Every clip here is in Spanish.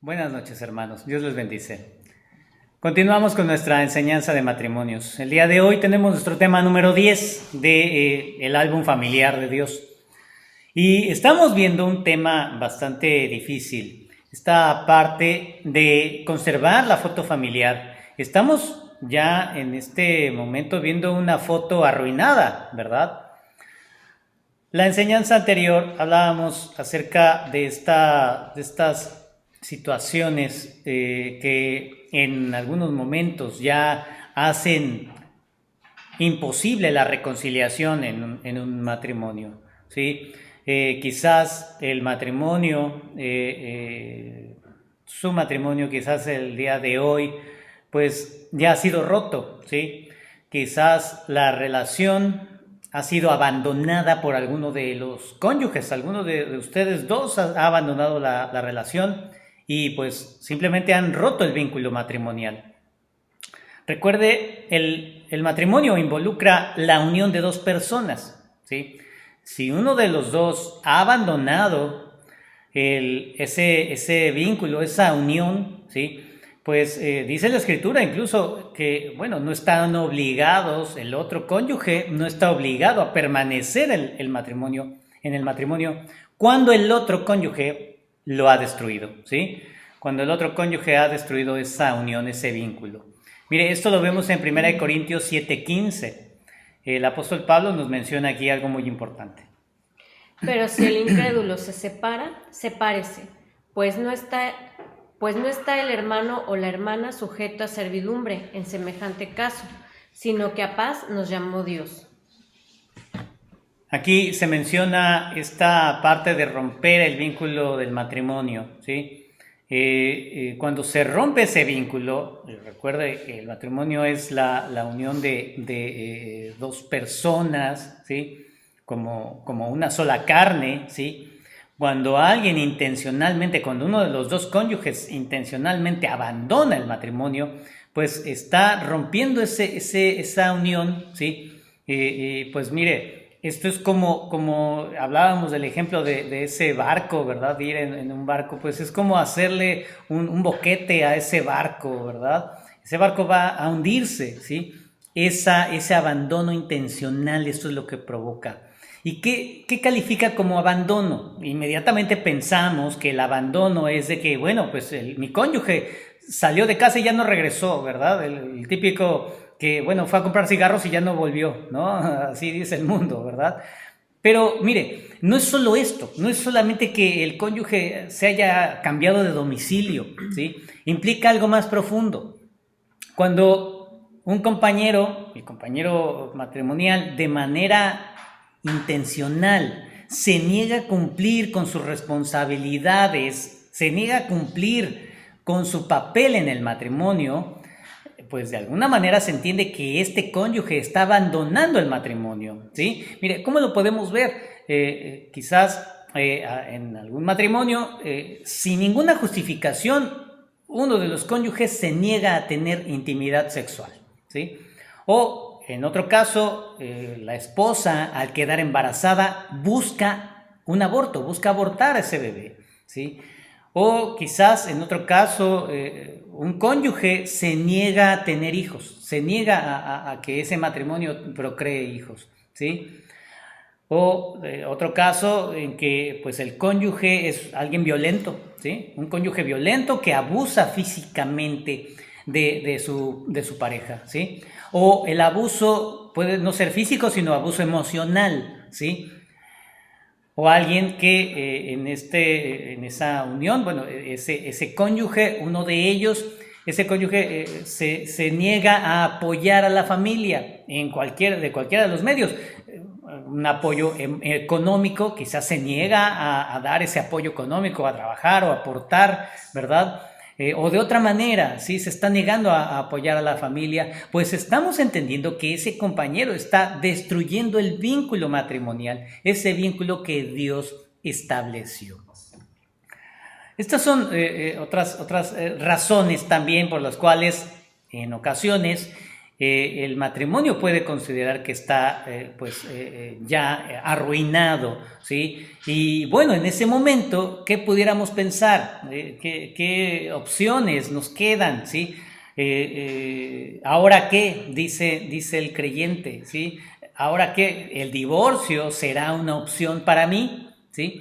Buenas noches, hermanos. Dios les bendice. Continuamos con nuestra enseñanza de matrimonios. El día de hoy tenemos nuestro tema número 10 de el álbum familiar de Dios. Y estamos viendo un tema bastante difícil. Esta parte de conservar la foto familiar. Estamos ya en este momento viendo una foto arruinada, ¿verdad? La enseñanza anterior hablábamos acerca de estas situaciones que en algunos momentos ya hacen imposible la reconciliación en un matrimonio, ¿sí? Quizás el matrimonio, su matrimonio quizás el día de hoy, pues ya ha sido roto, ¿sí? Quizás la relación ha sido abandonada por alguno de los cónyuges, alguno de ustedes dos ha abandonado la relación y pues simplemente han roto el vínculo matrimonial. Recuerde, el matrimonio involucra la unión de dos personas, ¿sí? Si uno de los dos ha abandonado ese vínculo, esa unión, ¿sí? Pues dice la escritura incluso que, bueno, no están obligados, el otro cónyuge no está obligado a permanecer en el matrimonio cuando el otro cónyuge lo ha destruido, ¿sí? Cuando el otro cónyuge ha destruido esa unión, ese vínculo. Mire, esto lo vemos en 1 Corintios 7:15. El apóstol Pablo nos menciona aquí algo muy importante. Pero si el incrédulo se separa, sepárese, pues no está el hermano o la hermana sujeto a servidumbre en semejante caso, sino que a paz nos llamó Dios. Aquí se menciona esta parte de romper el vínculo del matrimonio, ¿sí? Cuando se rompe ese vínculo, recuerde que el matrimonio es la unión de dos personas, ¿sí? Como una sola carne, ¿sí? Cuando alguien intencionalmente, cuando uno de los dos cónyuges intencionalmente abandona el matrimonio, pues está rompiendo esa unión, ¿sí? Pues mire, esto es como hablábamos del ejemplo de ese barco, ¿verdad? De ir en un barco, pues es como hacerle un boquete a ese barco, ¿verdad? Ese barco va a hundirse, ¿sí? Ese abandono intencional, esto es lo que provoca. ¿Y qué califica como abandono? Inmediatamente pensamos que el abandono es de que, bueno, pues mi cónyuge salió de casa y ya no regresó, ¿verdad? El típico que, bueno, fue a comprar cigarros y ya no volvió, ¿no? Así dice el mundo, ¿verdad? Pero mire, no es solo esto, no es solamente que el cónyuge se haya cambiado de domicilio, ¿sí? Implica algo más profundo. Cuando un compañero, el compañero matrimonial, de manera intencional, se niega a cumplir con sus responsabilidades, se niega a cumplir con su papel en el matrimonio, pues de alguna manera se entiende que este cónyuge está abandonando el matrimonio, ¿sí? Mire, ¿cómo lo podemos ver? Quizás en algún matrimonio, sin ninguna justificación, uno de los cónyuges se niega a tener intimidad sexual, ¿sí? O en otro caso, la esposa, al quedar embarazada, busca un aborto, busca abortar a ese bebé, ¿sí? O quizás en otro caso, un cónyuge se niega a tener hijos, se niega a que ese matrimonio procree hijos, ¿sí? O otro caso en que pues el cónyuge es alguien violento, ¿sí? Un cónyuge violento que abusa físicamente de su pareja, ¿sí? O el abuso puede no ser físico, sino abuso emocional, ¿sí? O alguien que en esa unión, bueno, ese cónyuge, uno de ellos, ese cónyuge se niega a apoyar a la familia de cualquiera de los medios. Un apoyo económico, quizás se niega a dar ese apoyo económico, a trabajar o a aportar, ¿verdad? O de otra manera, ¿sí? Se está negando a apoyar a la familia, pues estamos entendiendo que ese compañero está destruyendo el vínculo matrimonial, ese vínculo que Dios estableció. Estas son otras razones también por las cuales en ocasiones el matrimonio puede considerar que está ya arruinado, ¿sí? Y bueno, en ese momento, ¿qué pudiéramos pensar? ¿Qué opciones nos quedan, ¿sí? ¿Ahora qué? Dice el creyente, ¿sí? ¿Ahora qué? ¿El divorcio será una opción para mí? ¿Sí?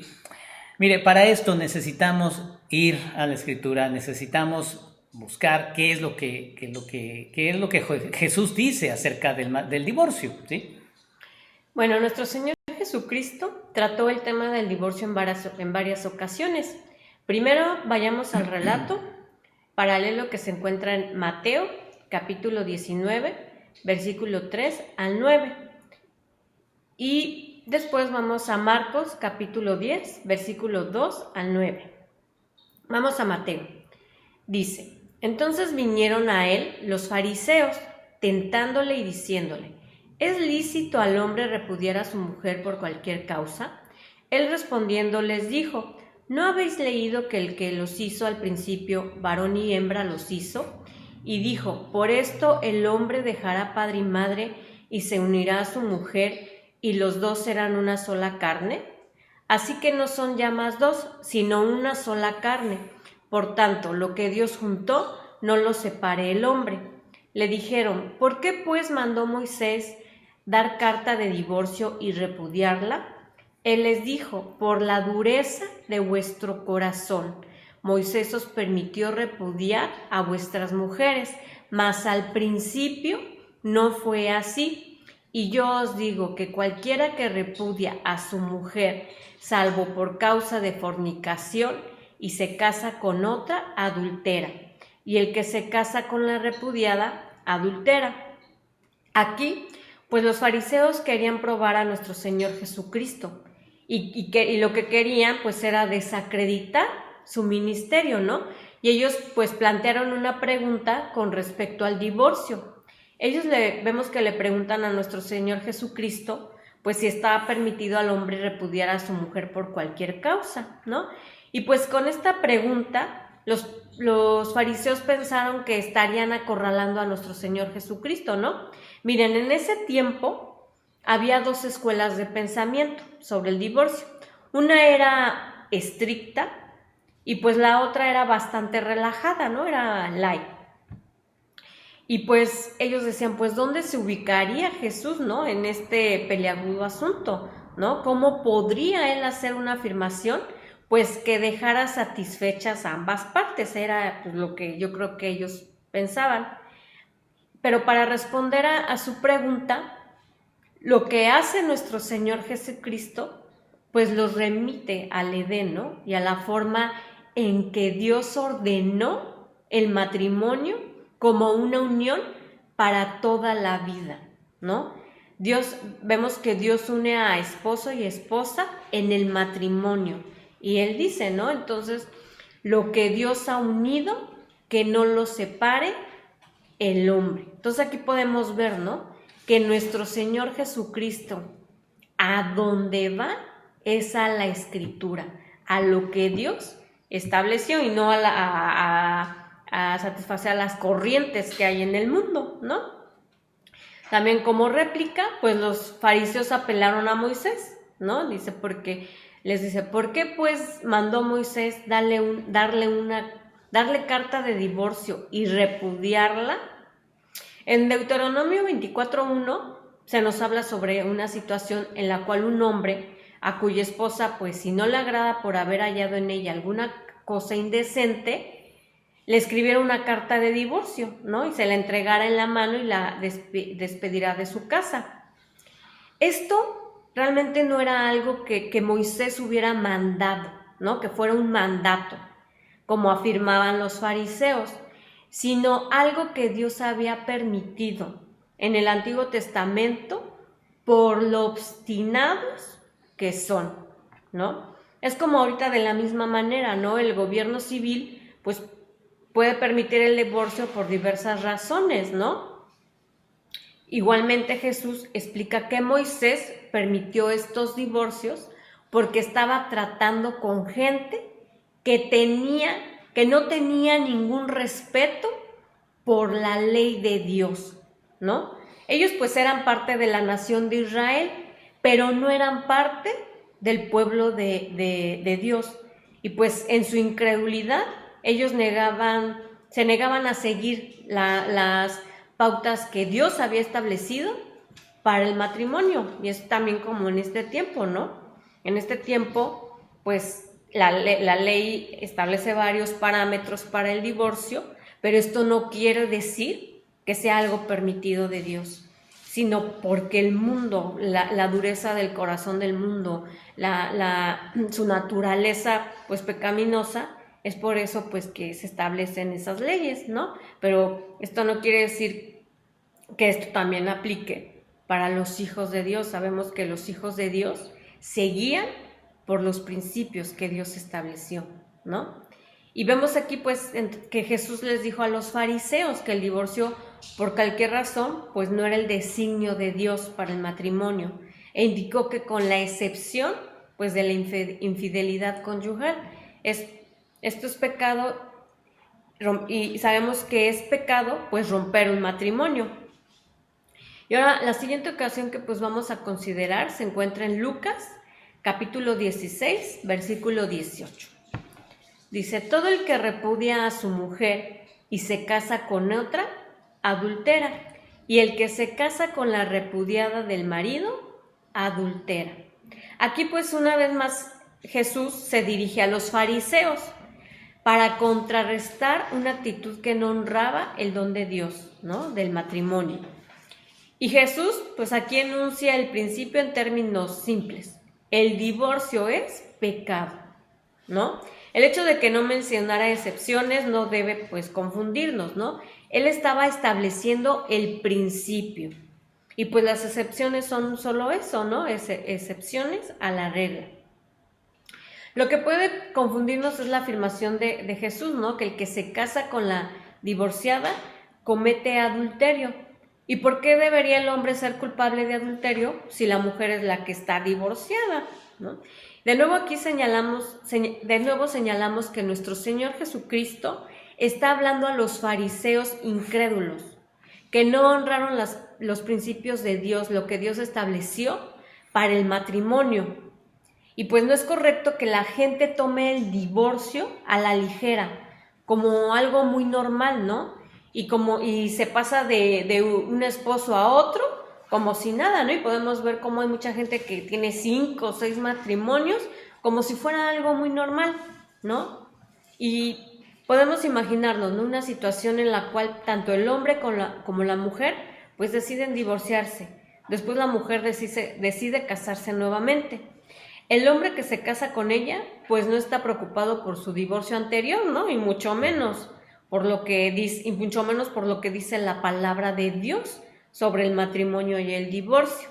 Mire, para esto necesitamos ir a la Escritura, necesitamos buscar qué es lo que Jesús dice acerca del divorcio, ¿sí? Bueno, nuestro Señor Jesucristo trató el tema del divorcio en varias ocasiones. Primero vayamos al relato paralelo que se encuentra en Mateo, capítulo 19, versículo 3 al 9. Y después vamos a Marcos, capítulo 10, versículo 2 al 9. Vamos a Mateo. Dice: entonces vinieron a él los fariseos, tentándole y diciéndole: ¿es lícito al hombre repudiar a su mujer por cualquier causa? Él respondiendo les dijo: ¿no habéis leído que el que los hizo al principio, varón y hembra los hizo? Y dijo: por esto el hombre dejará padre y madre y se unirá a su mujer, y los dos serán una sola carne. Así que no son ya más dos, sino una sola carne. Por tanto, lo que Dios juntó, no lo separe el hombre. Le dijeron: ¿por qué pues mandó Moisés dar carta de divorcio y repudiarla? Él les dijo: por la dureza de vuestro corazón. Moisés os permitió repudiar a vuestras mujeres, mas al principio no fue así. Y yo os digo que cualquiera que repudia a su mujer, salvo por causa de fornicación, y se casa con otra, adultera. Y el que se casa con la repudiada, adultera. Aquí, pues los fariseos querían probar a nuestro Señor Jesucristo. Y lo que querían, pues, era desacreditar su ministerio, ¿no? Y ellos, pues, plantearon una pregunta con respecto al divorcio. Ellos vemos que le preguntan a nuestro Señor Jesucristo, pues, si estaba permitido al hombre repudiar a su mujer por cualquier causa, ¿no? Y pues con esta pregunta, los fariseos pensaron que estarían acorralando a nuestro Señor Jesucristo, ¿no? Miren, en ese tiempo había dos escuelas de pensamiento sobre el divorcio. Una era estricta y pues la otra era bastante relajada, ¿no? Era light. Y pues ellos decían, pues, ¿dónde se ubicaría Jesús, ¿no? En este peliagudo asunto, ¿no? ¿Cómo podría él hacer una afirmación, pues, que dejara satisfechas a ambas partes? Era, pues, lo que yo creo que ellos pensaban. Pero para responder a su pregunta, lo que hace nuestro Señor Jesucristo, pues los remite al Edén, ¿no? Y a la forma en que Dios ordenó el matrimonio como una unión para toda la vida, ¿no? Vemos que Dios une a esposo y esposa en el matrimonio. Y Él dice, ¿no? Entonces, lo que Dios ha unido, que no lo separe el hombre. Entonces aquí podemos ver, ¿no? Que nuestro Señor Jesucristo, a donde va, es a la Escritura, a lo que Dios estableció y no a satisfacer a las corrientes que hay en el mundo, ¿no? También como réplica, pues los fariseos apelaron a Moisés, ¿no? Les dice, ¿por qué pues mandó Moisés darle carta de divorcio y repudiarla? En Deuteronomio 24:1 se nos habla sobre una situación en la cual un hombre a cuya esposa, pues si no le agrada por haber hallado en ella alguna cosa indecente, le escribiera una carta de divorcio, ¿no? Y se la entregara en la mano y la despedirá de su casa. Esto realmente no era algo que Moisés hubiera mandado, ¿no? Que fuera un mandato, como afirmaban los fariseos, sino algo que Dios había permitido en el Antiguo Testamento por lo obstinados que son, ¿no? Es como ahorita de la misma manera, ¿no? El gobierno civil, pues, puede permitir el divorcio por diversas razones, ¿no? Igualmente Jesús explica que Moisés permitió estos divorcios porque estaba tratando con gente que no tenía ningún respeto por la ley de Dios, ¿no? Ellos pues eran parte de la nación de Israel, pero no eran parte del pueblo de Dios. Y pues en su incredulidad ellos se negaban a seguir las pautas que Dios había establecido para el matrimonio. Y es también como en este tiempo, ¿no? En este tiempo, pues la ley establece varios parámetros para el divorcio, pero esto no quiere decir que sea algo permitido de Dios, sino porque el mundo, la dureza del corazón del mundo, su naturaleza pues pecaminosa, es por eso pues que se establecen esas leyes, ¿no? Pero esto no quiere decir que esto también aplique para los hijos de Dios. Sabemos que los hijos de Dios se guían por los principios que Dios estableció, ¿no? Y vemos aquí pues que Jesús les dijo a los fariseos que el divorcio por cualquier razón pues no era el designio de Dios para el matrimonio, e indicó que con la excepción pues de la infidelidad conyugal, esto es pecado, y sabemos que es pecado pues romper un matrimonio. Y ahora la siguiente ocasión que pues vamos a considerar se encuentra en Lucas capítulo 16, versículo 18. Dice: todo el que repudia a su mujer y se casa con otra, adultera, y el que se casa con la repudiada del marido, adultera. Aquí pues una vez más Jesús se dirige a los fariseos para contrarrestar una actitud que no honraba el don de Dios, ¿no? Del matrimonio. Y Jesús pues aquí enuncia el principio en términos simples. El divorcio es pecado, ¿no? El hecho de que no mencionara excepciones no debe pues confundirnos, ¿no? Él estaba estableciendo el principio, y pues las excepciones son solo eso, ¿no? Excepciones a la regla. Lo que puede confundirnos es la afirmación de Jesús, ¿no? Que el que se casa con la divorciada comete adulterio. ¿Y por qué debería el hombre ser culpable de adulterio si la mujer es la que está divorciada, ¿no? De nuevo señalamos que nuestro Señor Jesucristo está hablando a los fariseos incrédulos, que no honraron los principios de Dios, lo que Dios estableció para el matrimonio. Y pues no es correcto que la gente tome el divorcio a la ligera, como algo muy normal, ¿no? Y se pasa de un esposo a otro como si nada, ¿no? Y podemos ver cómo hay mucha gente que tiene 5 o 6 matrimonios como si fuera algo muy normal, ¿no? Y podemos imaginarnos, ¿no? Una situación en la cual tanto el hombre como la mujer pues deciden divorciarse. Después la mujer decide casarse nuevamente. El hombre que se casa con ella pues no está preocupado por su divorcio anterior, ¿no? Y mucho menos por lo que dice la palabra de Dios sobre el matrimonio y el divorcio.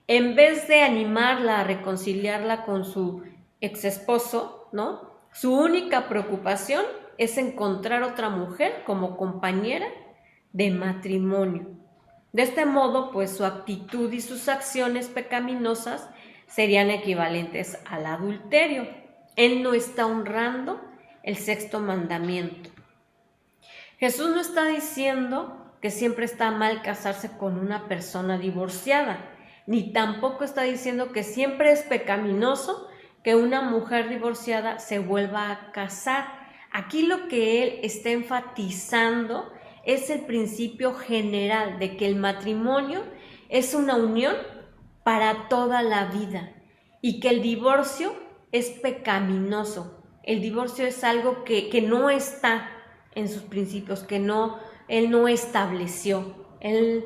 En vez de animarla a reconciliarla con su ex esposo, ¿no? Su única preocupación es encontrar otra mujer como compañera de matrimonio. De este modo, pues su actitud y sus acciones pecaminosas serían equivalentes al adulterio. Él no está honrando el 6º mandamiento. Jesús no está diciendo que siempre está mal casarse con una persona divorciada, ni tampoco está diciendo que siempre es pecaminoso que una mujer divorciada se vuelva a casar. Aquí lo que él está enfatizando es el principio general de que el matrimonio es una unión para toda la vida y que el divorcio es pecaminoso. El divorcio es algo que no está en sus principios, que él no estableció. Él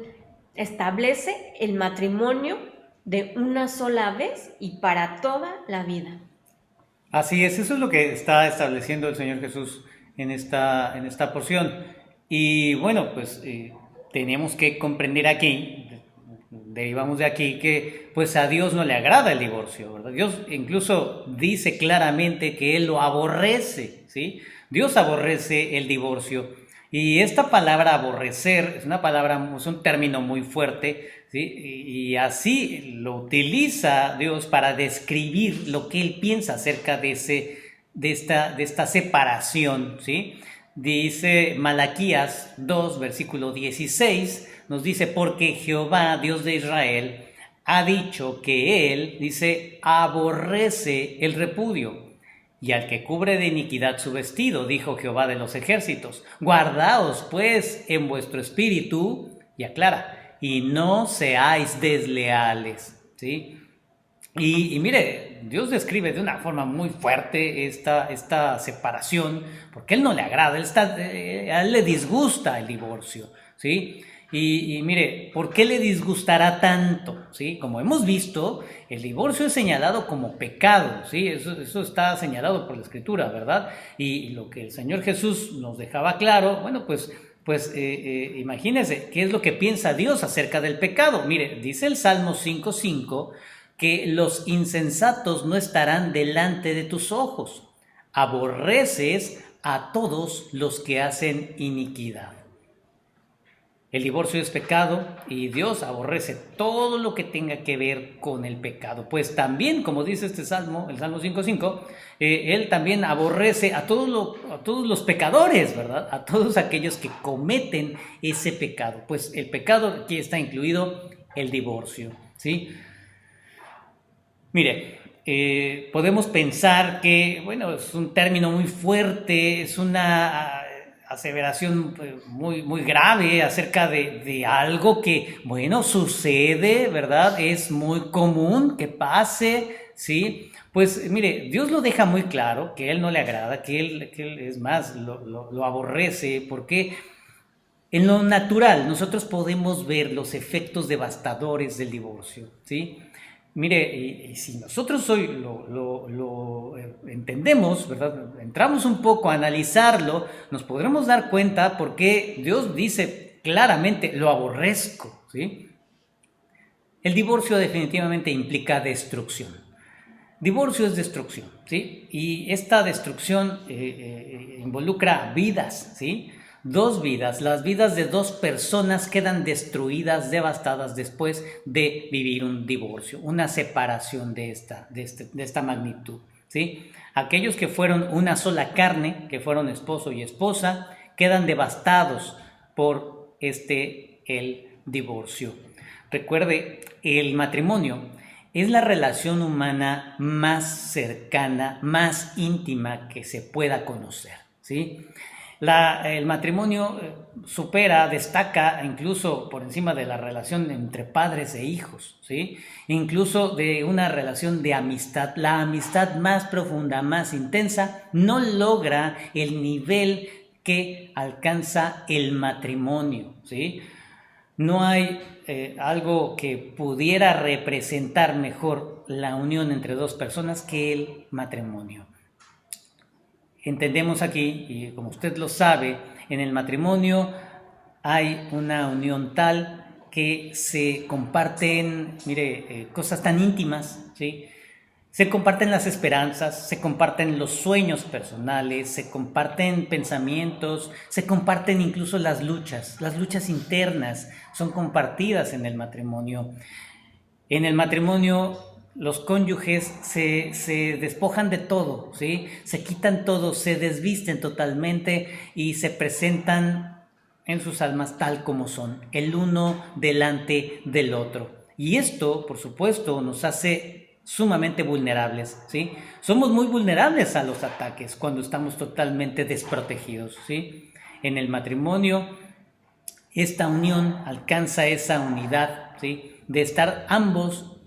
establece el matrimonio de una sola vez y para toda la vida. Así es, eso es lo que está estableciendo el Señor Jesús en esta porción. Y bueno, pues tenemos que comprender aquí, derivamos de aquí, que pues a Dios no le agrada el divorcio, ¿verdad? Dios incluso dice claramente que Él lo aborrece, ¿sí? Dios aborrece el divorcio. Y esta palabra aborrecer es un término muy fuerte, ¿sí? Y así lo utiliza Dios para describir lo que Él piensa acerca de esta separación, ¿sí? Dice Malaquías 2, versículo 16, nos dice, porque Jehová, Dios de Israel, ha dicho que él, dice, aborrece el repudio, y al que cubre de iniquidad su vestido, dijo Jehová de los ejércitos. Guardaos pues en vuestro espíritu, y aclara, y no seáis desleales, ¿sí? Y mire, Dios describe de una forma muy fuerte esta separación, porque Él no le agrada, a Él le disgusta el divorcio, ¿sí? Y mire, ¿por qué le disgustará tanto? ¿Sí? Como hemos visto, el divorcio es señalado como pecado, ¿sí? Eso está señalado por la Escritura, ¿verdad? Y lo que el Señor Jesús nos dejaba claro, bueno, pues imagínense, ¿qué es lo que piensa Dios acerca del pecado? Mire, dice el Salmo 5:5 que los insensatos no estarán delante de tus ojos. Aborreces a todos los que hacen iniquidad. El divorcio es pecado y Dios aborrece todo lo que tenga que ver con el pecado. Pues también, como dice este salmo, el Salmo 5:5, Él también aborrece a todos los pecadores, ¿verdad? A todos aquellos que cometen ese pecado. Pues el pecado aquí está incluido el divorcio, ¿sí? Mire, podemos pensar que, bueno, es un término muy fuerte, es una aseveración muy, muy grave acerca de algo que, bueno, sucede, ¿verdad? Es muy común que pase, ¿sí? Pues mire, Dios lo deja muy claro, que Él no le agrada, que él es más, lo aborrece, porque en lo natural nosotros podemos ver los efectos devastadores del divorcio, ¿sí? Mire, y si nosotros hoy lo entendemos, ¿verdad? Entramos un poco a analizarlo, nos podremos dar cuenta por qué Dios dice claramente, lo aborrezco, ¿sí? El divorcio definitivamente implica destrucción. Divorcio es destrucción, ¿sí? Y esta destrucción involucra vidas, ¿sí? Dos vidas, las vidas de dos personas quedan destruidas, devastadas después de vivir un divorcio, una separación de esta magnitud, ¿sí? Aquellos que fueron una sola carne, que fueron esposo y esposa, quedan devastados por el divorcio. Recuerde, el matrimonio es la relación humana más cercana, más íntima que se pueda conocer, ¿sí? El matrimonio destaca incluso por encima de la relación entre padres e hijos, ¿sí? Incluso de una relación de amistad. La amistad más profunda, más intensa, no logra el nivel que alcanza el matrimonio, ¿sí? No hay algo que pudiera representar mejor la unión entre dos personas que el matrimonio. Entendemos aquí, y como usted lo sabe, en el matrimonio hay una unión tal que se comparten, cosas tan íntimas, ¿sí? Se comparten las esperanzas, se comparten los sueños personales, se comparten pensamientos, se comparten incluso las luchas internas son compartidas en el matrimonio. En el matrimonio los cónyuges se despojan de todo, ¿sí? Se quitan todo, se desvisten totalmente y se presentan en sus almas tal como son, el uno delante del otro. Y esto, por supuesto, nos hace sumamente vulnerables, ¿sí? Somos muy vulnerables a los ataques cuando estamos totalmente desprotegidos, ¿sí? En el matrimonio, esta unión alcanza esa unidad, ¿sí? De estar ambos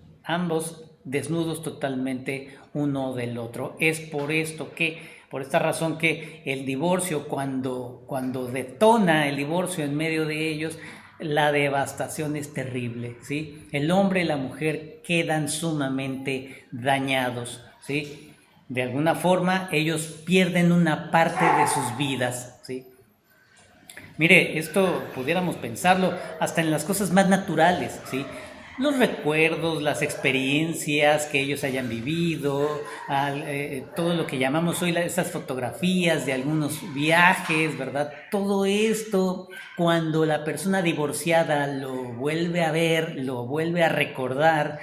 desnudos totalmente uno del otro. Es por esta razón que el divorcio, cuando detona el divorcio en medio de ellos, la devastación es terrible, ¿sí? El hombre y la mujer quedan sumamente dañados, ¿sí? De alguna forma ellos pierden una parte de sus vidas, ¿sí? Mire, esto pudiéramos pensarlo hasta en las cosas más naturales, ¿sí? Los recuerdos, las experiencias que ellos hayan vivido, todo lo que llamamos hoy esas fotografías de algunos viajes, ¿verdad? Todo esto, cuando la persona divorciada lo vuelve a ver, lo vuelve a recordar,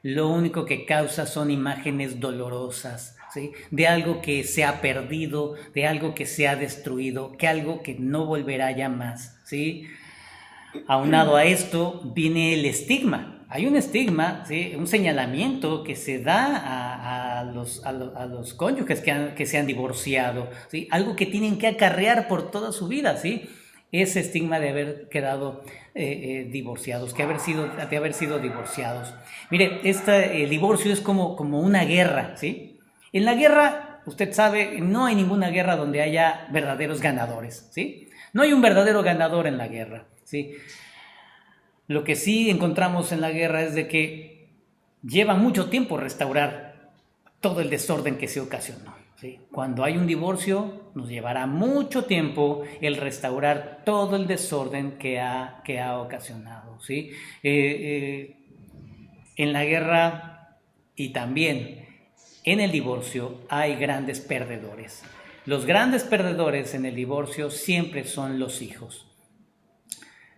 lo único que causa son imágenes dolorosas, ¿sí? De algo que se ha perdido, de algo que se ha destruido, que algo que no volverá ya más, ¿sí? Aunado a esto viene el estigma. Hay un estigma, ¿sí? Un señalamiento que se da a los cónyuges que se han divorciado, ¿sí? Algo que tienen que acarrear por toda su vida, ¿sí? Ese estigma de haber quedado divorciados, de haber sido divorciados. Mire, el divorcio es como una guerra, ¿sí? En la guerra, usted sabe, no hay ninguna guerra donde haya verdaderos ganadores, ¿sí? No hay un verdadero ganador en la guerra, ¿sí? Lo que sí encontramos en la guerra es de que lleva mucho tiempo restaurar todo el desorden que se ocasionó, ¿sí? Cuando hay un divorcio, nos llevará mucho tiempo el restaurar todo el desorden que ha ocasionado, ¿sí? En la guerra y también en el divorcio hay grandes perdedores. Los grandes perdedores en el divorcio siempre son los hijos.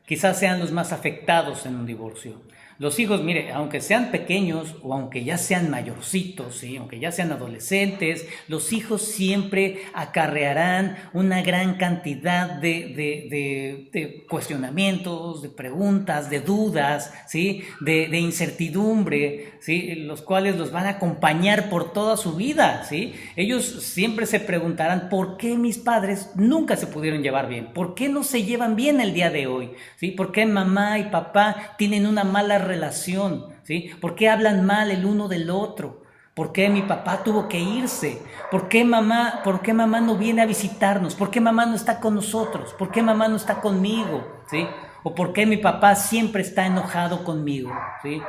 Quizás sean los más afectados en un divorcio. Los hijos, mire, aunque sean pequeños o aunque ya sean mayorcitos, ¿sí? Aunque ya sean adolescentes, los hijos siempre acarrearán una gran cantidad de cuestionamientos, de preguntas, de dudas, ¿sí? De incertidumbre, ¿sí? Los cuales los van a acompañar por toda su vida, ¿sí? Ellos siempre se preguntarán por qué mis padres nunca se pudieron llevar bien, por qué no se llevan bien el día de hoy, ¿sí? ¿Por qué mamá y papá tienen una mala relación? ¿Sí? ¿Por qué hablan mal el uno del otro? ¿Por qué mi papá tuvo que irse? ¿Por qué mamá no viene a visitarnos? ¿Por qué mamá no está con nosotros? ¿Por qué mamá no está conmigo? ¿Sí? ¿O por qué mi papá siempre está enojado conmigo? ¿Sí?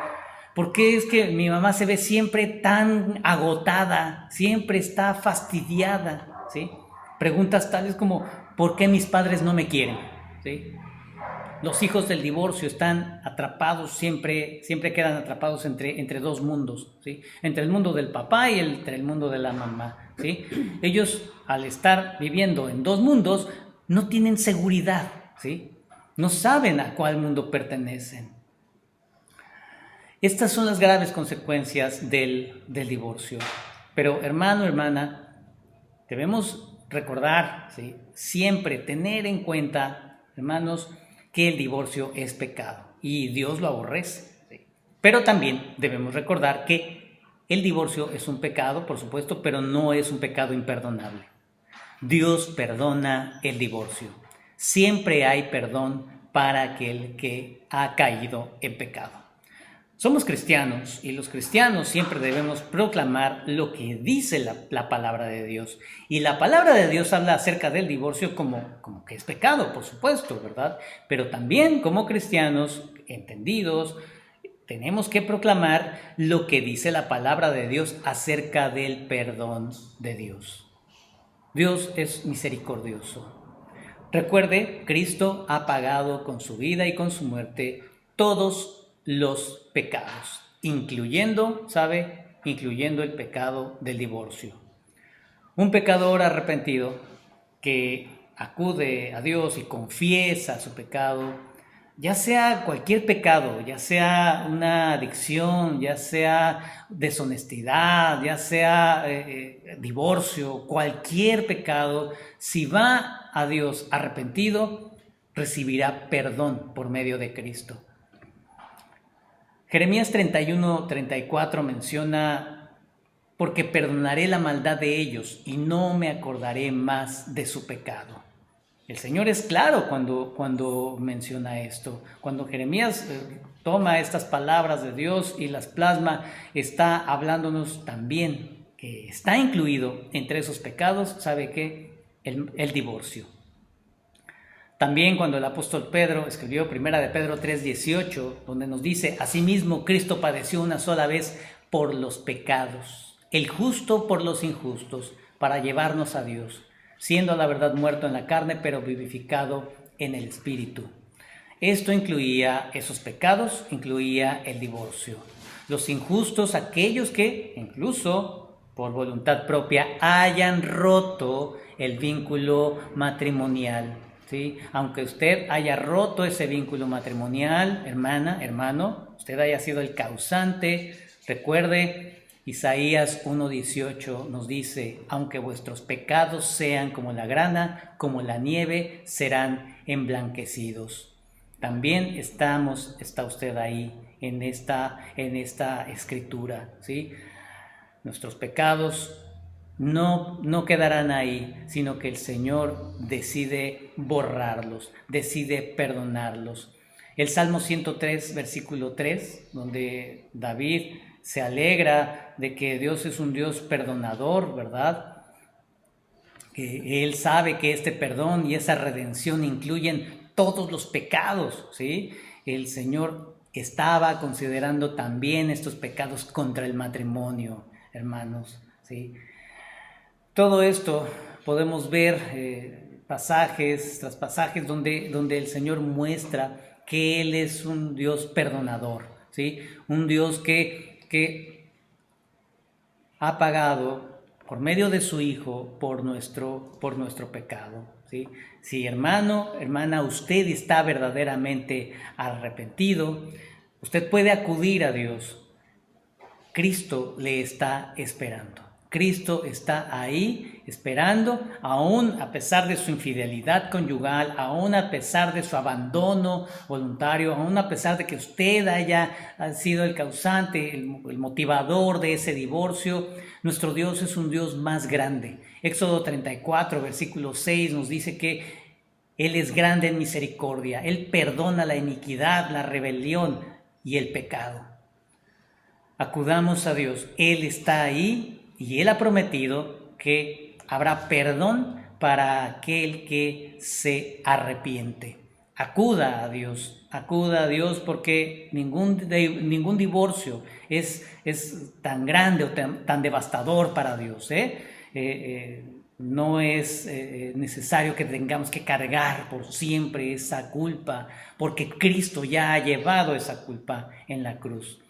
¿Por qué es que mi mamá se ve siempre tan agotada? Siempre está fastidiada, ¿sí? Preguntas tales como ¿por qué mis padres no me quieren? ¿Sí? Los hijos del divorcio están atrapados, siempre quedan atrapados entre dos mundos, ¿sí? Entre el mundo del papá y entre el mundo de la mamá, ¿sí? Ellos, al estar viviendo en dos mundos, no tienen seguridad, ¿sí? No saben a cuál mundo pertenecen. Estas son las graves consecuencias del divorcio. Pero hermano, hermana, debemos recordar, ¿sí? Siempre tener en cuenta, hermanos, que el divorcio es pecado y Dios lo aborrece, ¿sí? Pero también debemos recordar que el divorcio es un pecado, por supuesto, pero no es un pecado imperdonable. Dios perdona el divorcio. Siempre hay perdón para aquel que ha caído en pecado. Somos cristianos y los cristianos siempre debemos proclamar lo que dice la palabra de Dios. Y la palabra de Dios habla acerca del divorcio como que es pecado, por supuesto, ¿verdad? Pero también como cristianos entendidos tenemos que proclamar lo que dice la palabra de Dios acerca del perdón de Dios. Dios es misericordioso. Recuerde, Cristo ha pagado con su vida y con su muerte todos los pecados, incluyendo el pecado del divorcio. Un pecador arrepentido que acude a Dios y confiesa su pecado, ya sea cualquier pecado, ya sea una adicción, ya sea deshonestidad, ya sea divorcio, cualquier pecado, si va a Dios arrepentido, recibirá perdón por medio de Cristo. Jeremías 31:34 menciona, porque perdonaré la maldad de ellos y no me acordaré más de su pecado. El Señor es claro cuando menciona esto. Cuando Jeremías toma estas palabras de Dios y las plasma, está hablándonos también que está incluido entre esos pecados, ¿sabe qué? El divorcio. También cuando el apóstol Pedro escribió 1 de Pedro 3:18, donde nos dice, asimismo Cristo padeció una sola vez por los pecados, el justo por los injustos, para llevarnos a Dios, siendo a la verdad muerto en la carne, pero vivificado en el Espíritu. Esto incluía esos pecados, incluía el divorcio. Los injustos, aquellos que incluso por voluntad propia hayan roto el vínculo matrimonial. ¿Sí? Aunque usted haya roto ese vínculo matrimonial, hermana, hermano, usted haya sido el causante, recuerde, Isaías 1:18 nos dice, aunque vuestros pecados sean como la grana, como la nieve, serán emblanquecidos. También está usted ahí en esta escritura, ¿sí? Nuestros pecados no quedarán ahí, sino que el Señor decide borrarlos, decide perdonarlos. El Salmo 103, versículo 3, donde David se alegra de que Dios es un Dios perdonador, ¿verdad? Que Él sabe que este perdón y esa redención incluyen todos los pecados, ¿sí? El Señor estaba considerando también estos pecados contra el matrimonio, hermanos, ¿sí? Todo esto podemos ver pasajes tras pasajes donde el Señor muestra que Él es un Dios perdonador, ¿sí? Un Dios que ha pagado por medio de su Hijo por nuestro pecado, ¿sí? Si hermano, hermana, usted está verdaderamente arrepentido, usted puede acudir a Dios. Cristo le está esperando. Cristo está ahí esperando, aún a pesar de su infidelidad conyugal, aún a pesar de su abandono voluntario, aún a pesar de que usted haya sido el causante, el motivador de ese divorcio. Nuestro Dios es un Dios más grande. Éxodo 34, versículo 6 nos dice que Él es grande en misericordia. Él perdona la iniquidad, la rebelión y el pecado. Acudamos a Dios. Él está ahí y Él ha prometido que habrá perdón para aquel que se arrepiente. Acuda a Dios porque ningún divorcio es tan grande o tan devastador para Dios. No es necesario que tengamos que cargar por siempre esa culpa, porque Cristo ya ha llevado esa culpa en la cruz.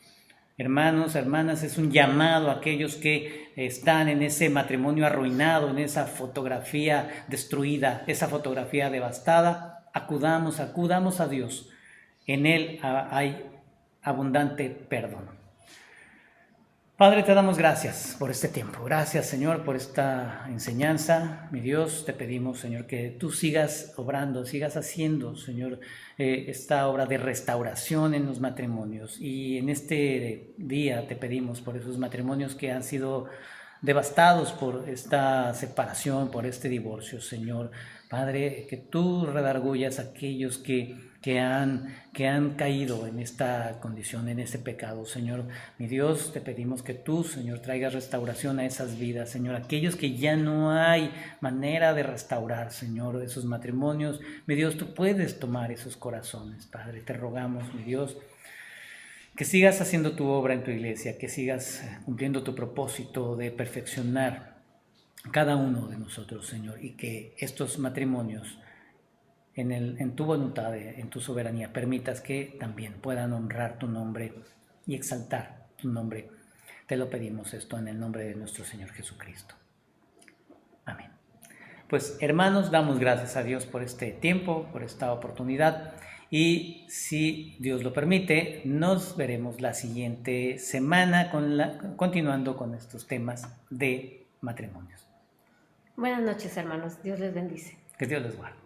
Hermanos, hermanas, es un llamado a aquellos que están en ese matrimonio arruinado, en esa fotografía destruida, esa fotografía devastada. Acudamos a Dios. En Él hay abundante perdón. Padre, te damos gracias por este tiempo. Gracias, Señor, por esta enseñanza. Mi Dios, te pedimos, Señor, que tú sigas obrando, sigas haciendo, Señor, esta obra de restauración en los matrimonios. Y en este día te pedimos por esos matrimonios que han sido devastados por esta separación, por este divorcio, Señor. Padre, que tú redargullas a aquellos que han caído en esta condición, en este pecado, Señor. Mi Dios, te pedimos que tú, Señor, traigas restauración a esas vidas, Señor. Aquellos que ya no hay manera de restaurar, Señor, esos matrimonios. Mi Dios, tú puedes tomar esos corazones, Padre. Te rogamos, mi Dios, que sigas haciendo tu obra en tu iglesia, que sigas cumpliendo tu propósito de perfeccionar cada uno de nosotros, Señor, y que estos matrimonios en tu voluntad, en tu soberanía, permitas que también puedan honrar tu nombre y exaltar tu nombre. Te lo pedimos esto en el nombre de nuestro Señor Jesucristo. Amén. Pues hermanos, damos gracias a Dios por este tiempo, por esta oportunidad, y si Dios lo permite, nos veremos la siguiente semana continuando con estos temas de matrimonios. Buenas noches, hermanos. Dios les bendice. Que Dios les guarde.